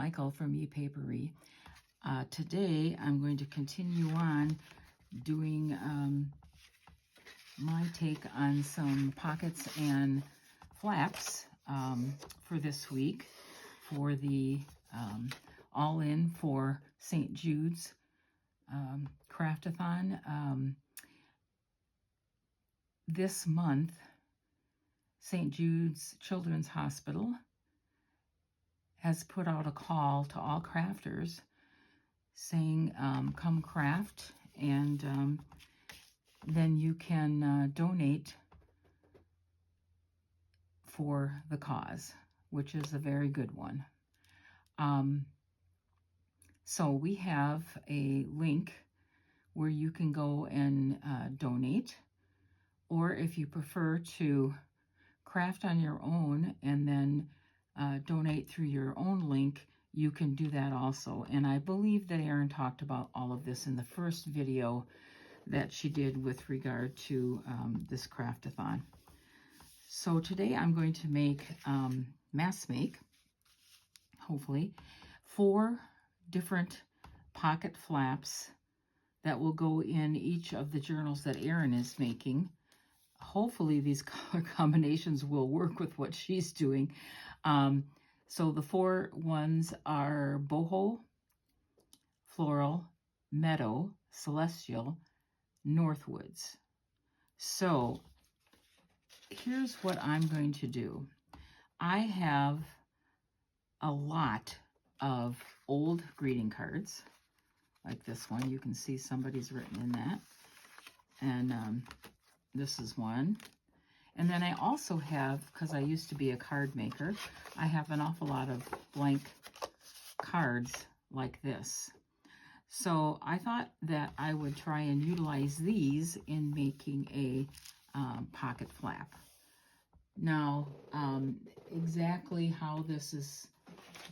Michael from ePapere. Today I'm going to continue on doing my take on some pockets and flaps for this week for the all-in for St. Jude's Craft-a-Thon. This month, St. Jude's Children's Hospital has put out a call to all crafters saying, come craft, and then you can donate for the cause, which is a very good one. So we have a link where you can go and donate, or if you prefer to craft on your own and then donate through your own link, you can do that also. And I believe that Erin talked about all of this in the first video that she did with regard to this Craft-a-Thon. So today I'm going to make, mass make, hopefully, 4 different pocket flaps that will go in each of the journals that Erin is making. Hopefully these color combinations will work with what she's doing. So the 4 ones are boho, floral, meadow, celestial, northwoods. So here's what I'm going to do. I have a lot of old greeting cards, like this one. You can see somebody's written in that. And this is one. And then I also have, because I used to be a card maker, I have an awful lot of blank cards like this. So I thought that I would try and utilize these in making a pocket flap. Now, exactly how this is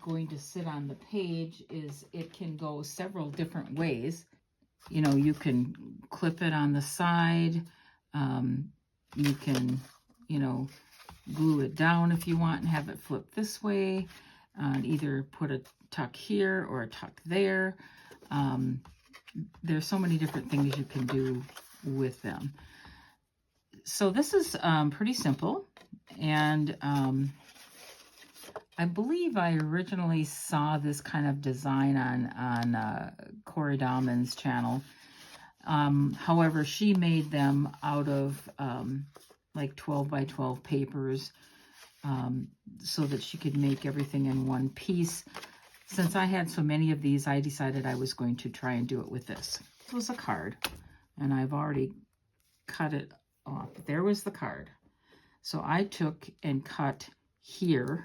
going to sit on the page is it can go several different ways. You know, you can clip it on the side. You can, you know, glue it down if you want and have it flip this way. Either put a tuck here or a tuck there. There's so many different things you can do with them. So this is pretty simple. And I believe I originally saw this kind of design on Corey Dahlman's channel. However, she made them out of like 12 by 12 papers so that she could make everything in one piece. Since I had so many of these, I decided I was going to try and do it with this. This was a card, and I've already cut it off. There was the card. So I took and cut here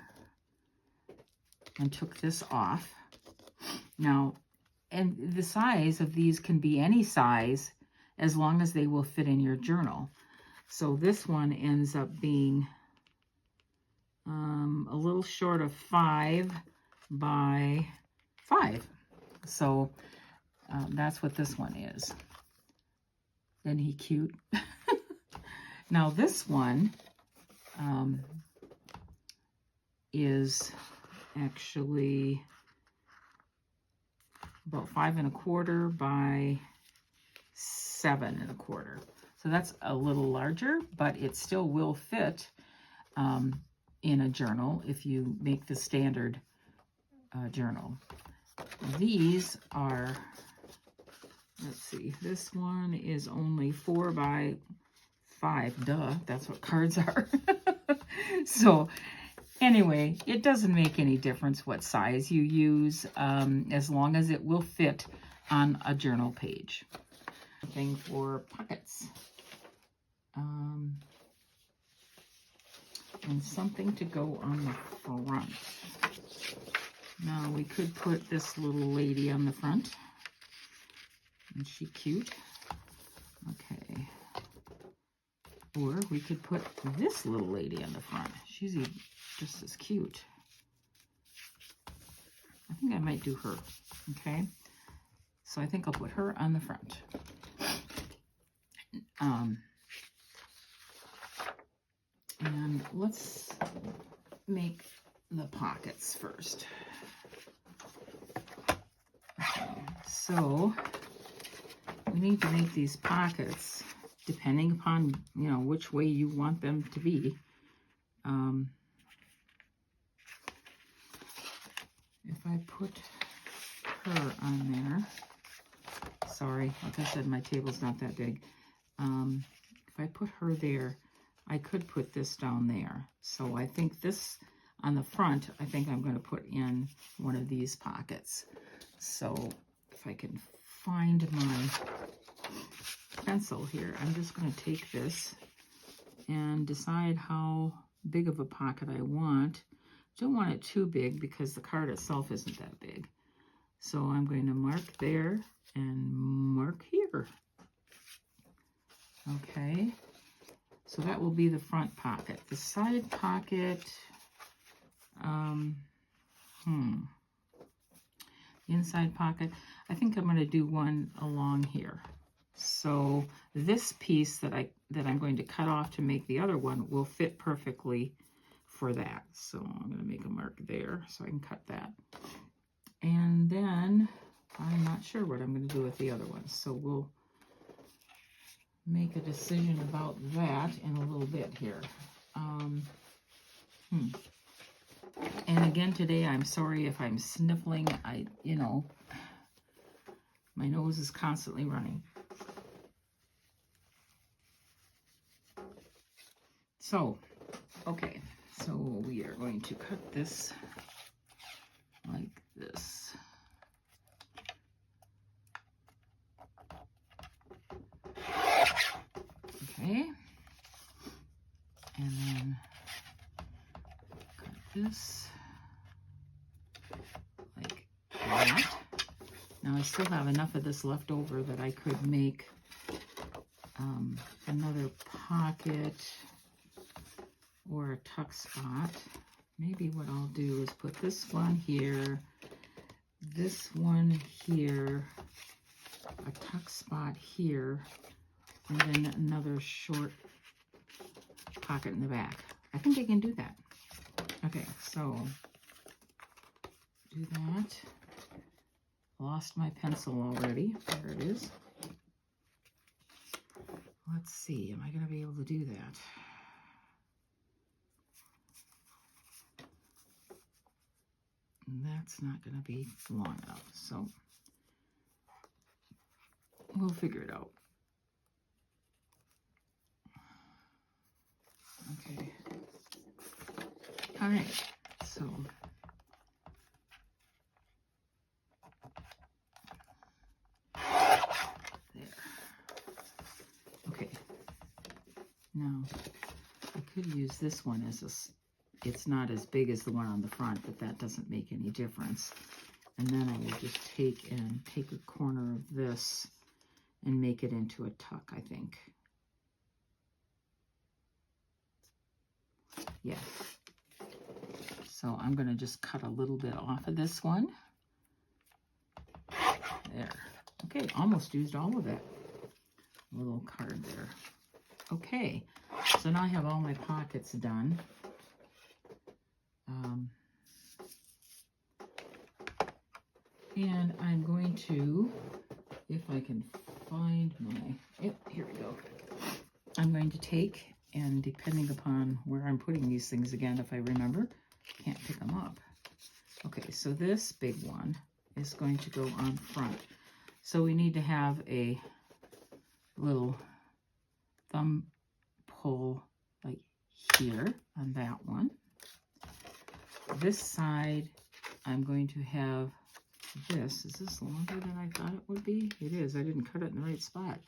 and took this off. Now, and the size of these can be any size as long as they will fit in your journal. So this one ends up being a little short of 5 by 5. So that's what this one is. Isn't he cute? Now this one is actually about 5 1/4 by 7 1/4. So that's a little larger, but it still will fit in a journal if you make the standard journal. These are, let's see, this one is only 4 by 5. Duh, that's what cards are. So anyway, it doesn't make any difference what size you use, as long as it will fit on a journal page. Thing for pockets. And something to go on the front. Now we could put this little lady on the front. Isn't she cute? Okay. Or we could put this little lady on the front. She's just as cute. I think I might do her. Okay. So I think I'll put her on the front. And let's make the pockets first. So we need to make these pockets depending upon, you know, which way you want them to be. If I put her on there, sorry, like I said, my table's not that big. If I put her there, I could put this down there. So I think this on the front, I think I'm going to put in one of these pockets. So if I can find my pencil here, I'm just going to take this and decide how big of a pocket I want. Don't want it too big because the card itself isn't that big. So I'm going to mark there and mark here. Okay, so that will be the front pocket. The side pocket, the inside pocket, I think I'm going to do one along here. So this piece that I'm going to cut off to make the other one will fit perfectly for that. So I'm going to make a mark there so I can cut that. And then I'm not sure what I'm going to do with the other one. So we'll make a decision about that in a little bit here. And again today, I'm sorry if I'm sniffling. You know, my nose is constantly running. So, okay, so we are going to cut this like this. Okay, and then cut this like that. Now I still have enough of this left over that I could make another pocket or a tuck spot. Maybe what I'll do is put this one here, this one here, a tuck spot here, and then another short pocket in the back. I think I can do that. Okay, so do that. Lost my pencil already. There it is. Let's see, am I going to be able to do that? And that's not going to be long enough, so we'll figure it out. Okay. All right, so there. Okay. Now, I could use this one as a, it's not as big as the one on the front, but that doesn't make any difference. And then I will just take a corner of this and make it into a tuck, I think. Yeah. So I'm going to just cut a little bit off of this one. There. Okay, almost used all of it. Little card there. Okay, so now I have all my pockets done. And I'm going to, if I can find my, yep, here we go. I'm going to take, and depending upon where I'm putting these things again, if I remember, can't pick them up. Okay, so this big one is going to go on front. So we need to have a little thumb pull like here on that one. This side, I'm going to have this. Is this longer than I thought it would be? It is. I didn't cut it in the right spot.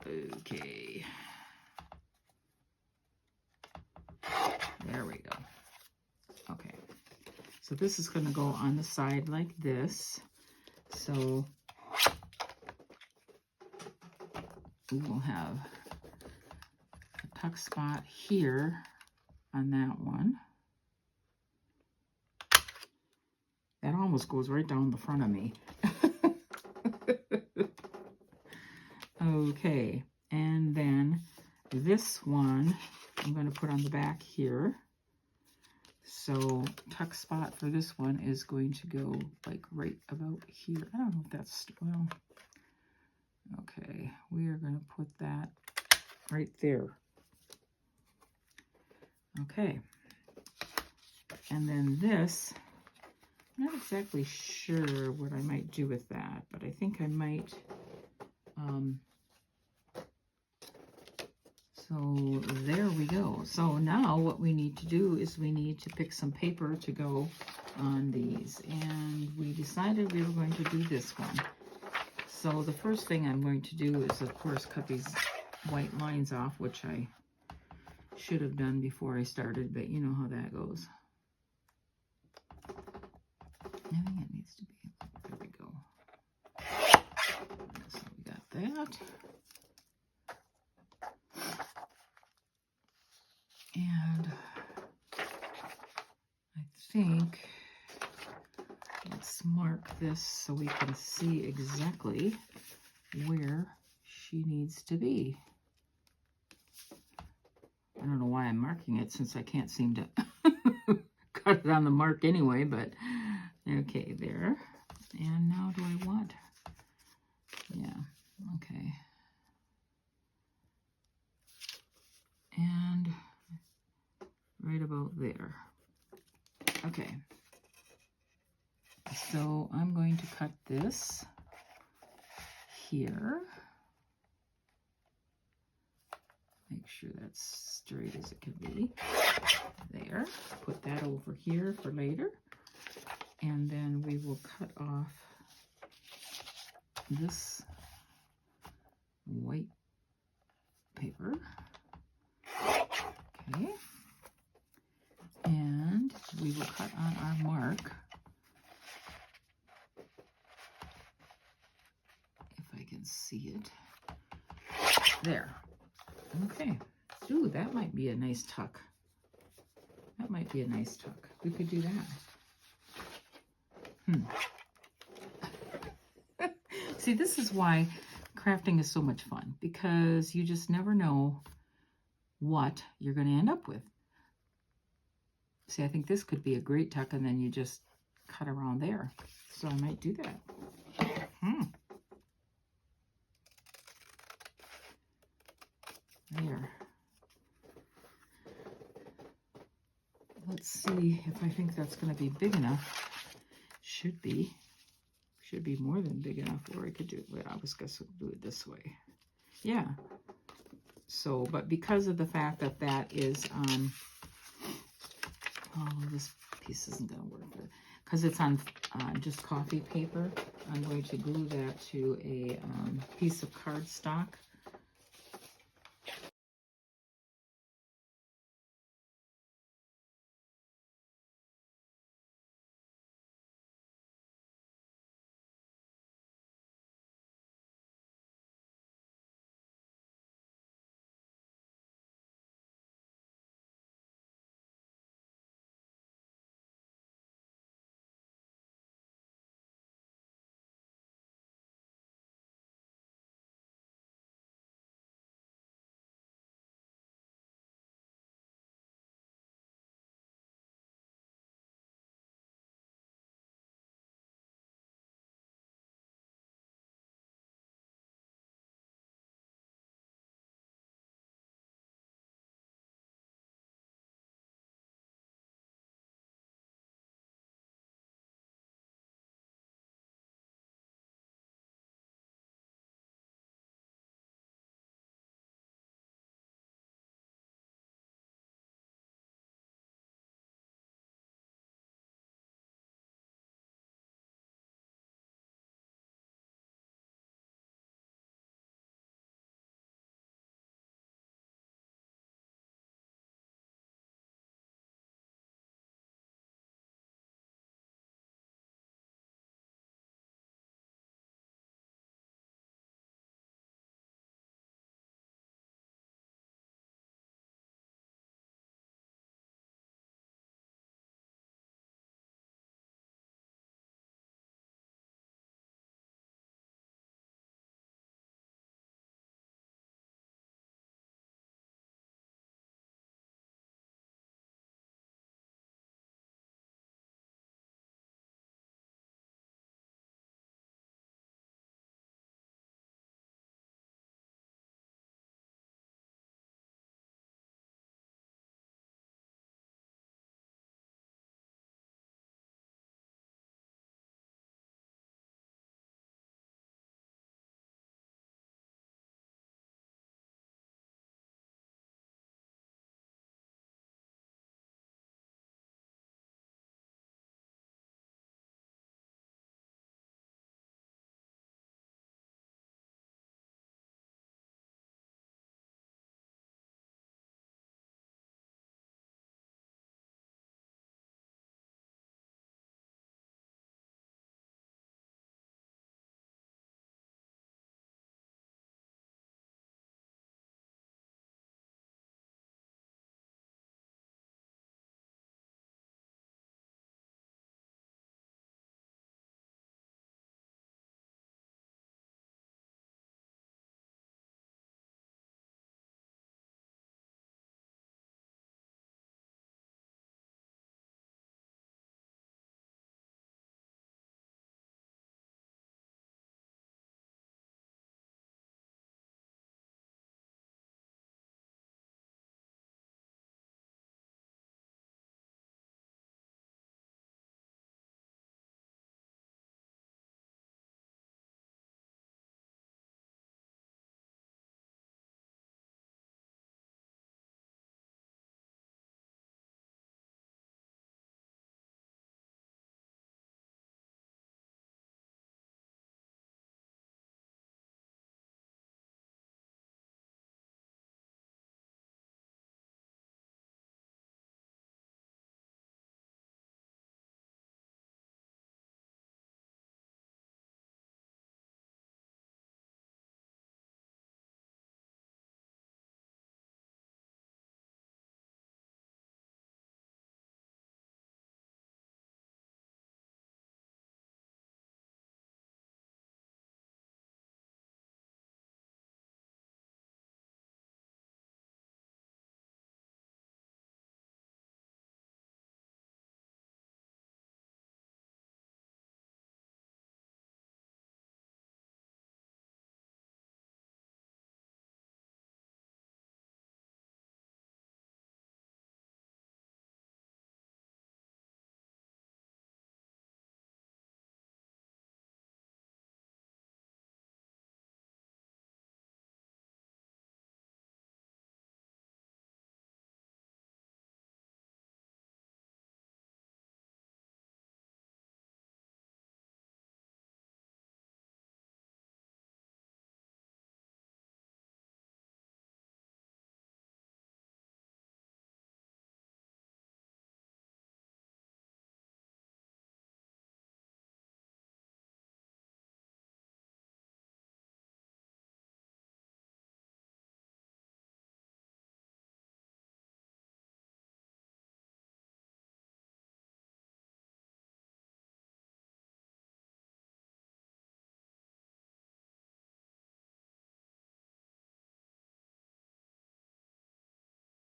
Okay. There we go. Okay. So this is going to go on the side like this. So we will have a tuck spot here on that one. That almost goes right down the front of me. Okay, and then this one I'm going to put on the back here. So tuck spot for this one is going to go like right about here. I don't know if that's, well, okay, we are going to put that right there. Okay, and then this, I'm not exactly sure what I might do with that, but I think I might, so there we go. So now what we need to do is we need to pick some paper to go on these, and we decided we were going to do this one. So the first thing I'm going to do is, of course, cut these white lines off, which I should have done before I started, but you know how that goes. I think it needs to be, there we go. So we got that. And I think, let's mark this so we can see exactly where she needs to be. I don't know why I'm marking it since I can't seem to cut it on the mark anyway, but okay, there. And now do I want, yeah, okay. And right about there. Okay. So I'm going to cut this here. Make sure that's straight as it can be. There. Put that over here for later. And then we will cut off this white paper. Okay. And we will cut on our mark. If I can see it. There. Okay. Ooh, that might be a nice tuck. That might be a nice tuck. We could do that. See, this is why crafting is so much fun, because you just never know what you're going to end up with. See, I think this could be a great tuck, and then you just cut around there. So I might do that. There. Let's see if I think that's going to be big enough. Should be more than big enough, or I could do it. Wait, I was going to do it this way. Yeah. So, but because of the fact that that is on, oh, this piece isn't going to work. Because it's on just coffee paper, I'm going to glue that to a piece of cardstock.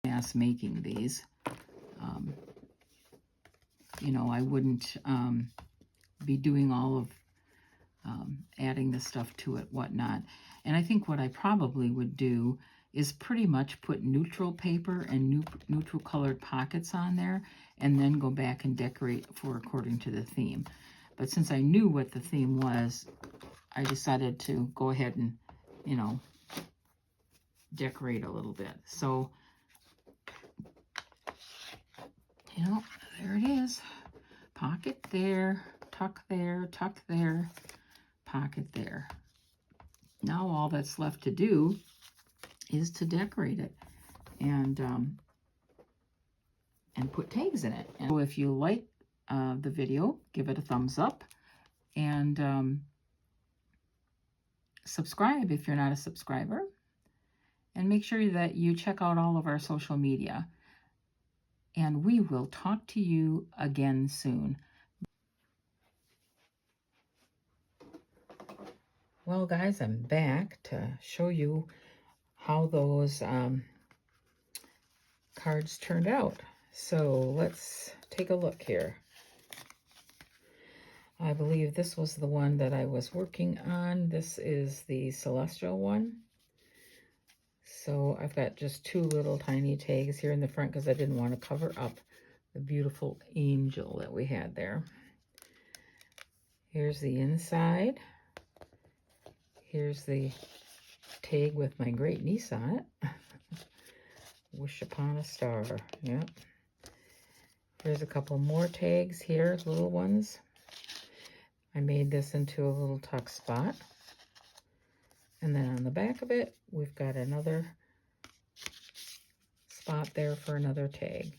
mass making these. You know, I wouldn't be doing all of adding the stuff to it, whatnot. And I think what I probably would do is pretty much put neutral paper and neutral colored pockets on there, and then go back and decorate for according to the theme. But since I knew what the theme was, I decided to go ahead and, you know, decorate a little bit. So, you know, there it is. Pocket there, tuck there, pocket there. Now all that's left to do is to decorate it and put tags in it. And so if you like the video, give it a thumbs up, and subscribe if you're not a subscriber, and make sure that you check out all of our social media. And we will talk to you again soon. Well, guys, I'm back to show you how those cards turned out. So let's take a look here. I believe this was the one that I was working on. This is the Celestial one. So I've got just two little tiny tags here in the front because I didn't want to cover up the beautiful angel that we had there. Here's the inside. Here's the tag with my great niece on it. Wish upon a star. Yep. Here's a couple more tags here, little ones. I made this into a little tuck spot. And then on the back of it, we've got another spot there for another tag.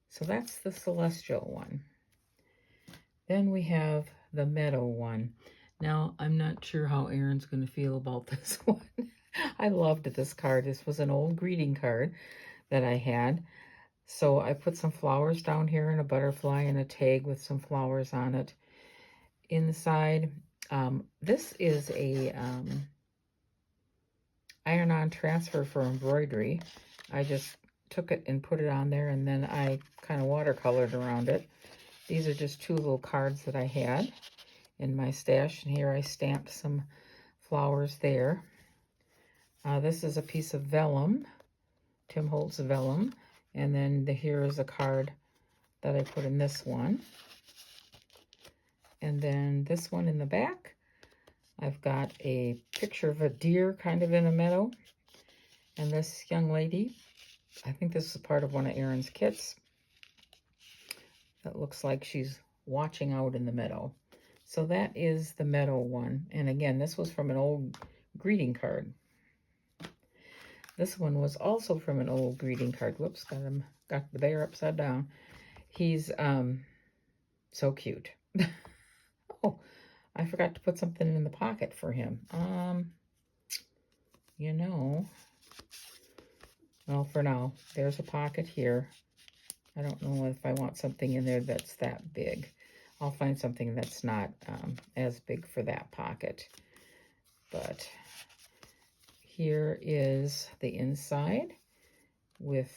So that's the Celestial one. Then we have the Meadow one. Now, I'm not sure how Erin's going to feel about this one. I loved this card. This was an old greeting card that I had. So I put some flowers down here and a butterfly and a tag with some flowers on it. Inside, this is a iron-on transfer for embroidery. I just took it and put it on there, and then I kind of watercolored around it. These are just two little cards that I had in my stash, and here I stamped some flowers there. This is a piece of vellum, Tim Holtz vellum, and then here is a card that I put in this one. And then this one in the back, I've got a picture of a deer kind of in a meadow. And this young lady, I think this is part of one of Erin's kits. That looks like she's watching out in the meadow. So that is the meadow one. And again, this was from an old greeting card. This one was also from an old greeting card. Whoops, got the bear upside down. He's so cute. Oh, I forgot to put something in the pocket for him. You know, well, for now, there's a pocket here. I don't know if I want something in there that's that big. I'll find something that's not as big for that pocket. But here is the inside with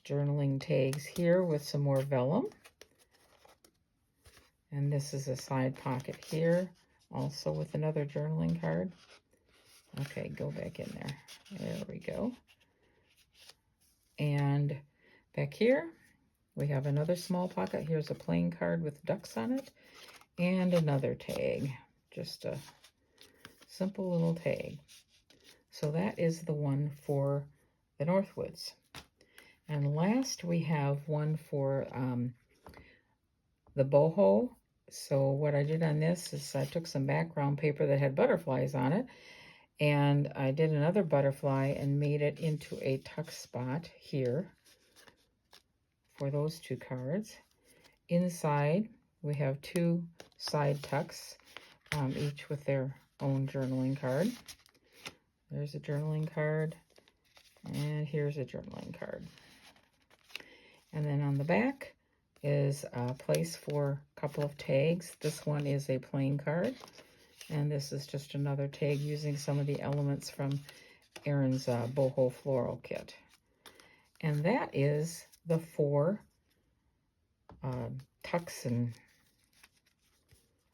journaling tags here with some more vellum. And this is a side pocket here, also with another journaling card. Okay, go back in there. There we go. And back here, we have another small pocket. Here's a plain card with ducks on it. And another tag. Just a simple little tag. So that is the one for the Northwoods. And last, we have one for the boho. So what I did on this is I took some background paper that had butterflies on it, and I did another butterfly and made it into a tuck spot here for those two cards. Inside, we have two side tucks, each with their own journaling card. There's a journaling card, and here's a journaling card. And then on the back is a place for a couple of tags. This one is a plain card, and this is just another tag using some of the elements from Erin's boho floral kit. And that is the 4 tucks and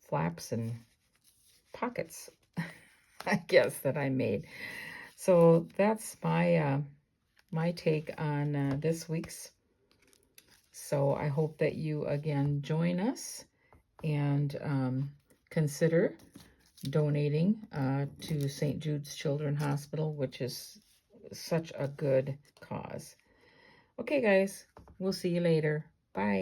flaps and pockets, I guess, that I made. So that's my my take on this week's. So I hope that you again join us and consider donating to St. Jude's Children's Hospital, which is such a good cause. Okay, guys, we'll see you later. Bye.